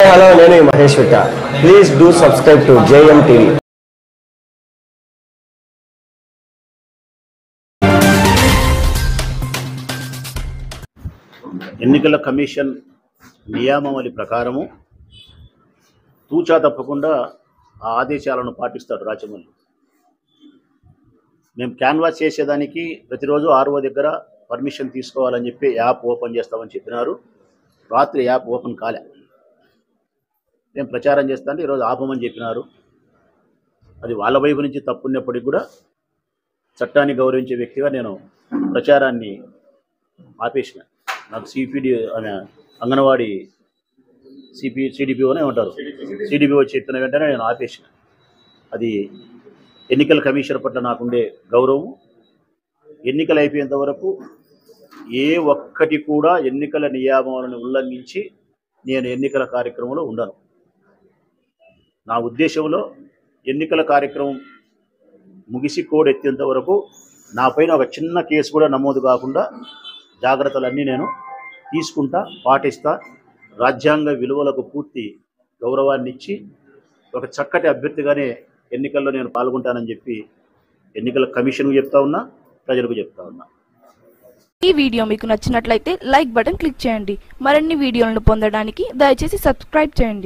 Hi hello నేను Mahesh Vitta. Please do subscribe to JM TV. ఎన్నికల commission నియామావళి ప్రకారము తూచా తప్పకుండా ఆ ఆదేశాలను పాటిస్తాడు రాజమౌళి. మేము క్యాన్వాస్ చేసేదానికి ప్రతిరోజు ఆర్ఓ దగ్గర పర్మిషన్ తీసుకోవాలని చెప్పి యాప్ ఓపెన్ చేస్తామని చెప్పినారు. రాత్రి యాప్ ఓపెన్ కాలే. మేము ప్రచారం చేస్తాంటే ఈరోజు ఆపమని చెప్పినారు. అది వాళ్ళ వైపు నుంచి తప్పున్నప్పటికి కూడా చట్టాన్ని గౌరవించే వ్యక్తిగా నేను ప్రచారాన్ని ఆపేసిన. నాకు సిపిడి అనే అంగన్వాడీ సిడిపిఓనే ఉంటారు, సిడిపిఓ చెప్పిన వెంటనే నేను ఆపేసిన. అది ఎన్నికల కమిషన్ పట్ల నాకుండే గౌరవం. ఎన్నికలు అయిపోయేంత వరకు ఏ ఒక్కటి కూడా ఎన్నికల నియామాలను ఉల్లంఘించి నేను ఎన్నికల కార్యక్రమంలో ఉండను. నా ఉద్దేశంలో ఎన్నికల కార్యక్రమం ముగిసి కోడ్ ఎత్తేంత వరకు నా పైన ఒక చిన్న కేసు కూడా నమోదు కాకుండా జాగ్రత్తలన్నీ నేను తీసుకుంటా, పాటిస్తా. రాజ్యాంగ విలువలకు పూర్తి గౌరవాన్ని ఇచ్చి ఒక చక్కటి అభ్యర్థిగానే ఎన్నికల్లో నేను పాల్గొంటానని చెప్పి ఎన్నికల కమిషన్కు చెప్తా ఉన్నా, ప్రజలకు చెప్తా ఉన్నా. ఈ వీడియో మీకు నచ్చినట్లయితే లైక్ బటన్ క్లిక్ చేయండి. మరిన్ని వీడియోలను పొందడానికి దయచేసి సబ్స్క్రైబ్ చేయండి.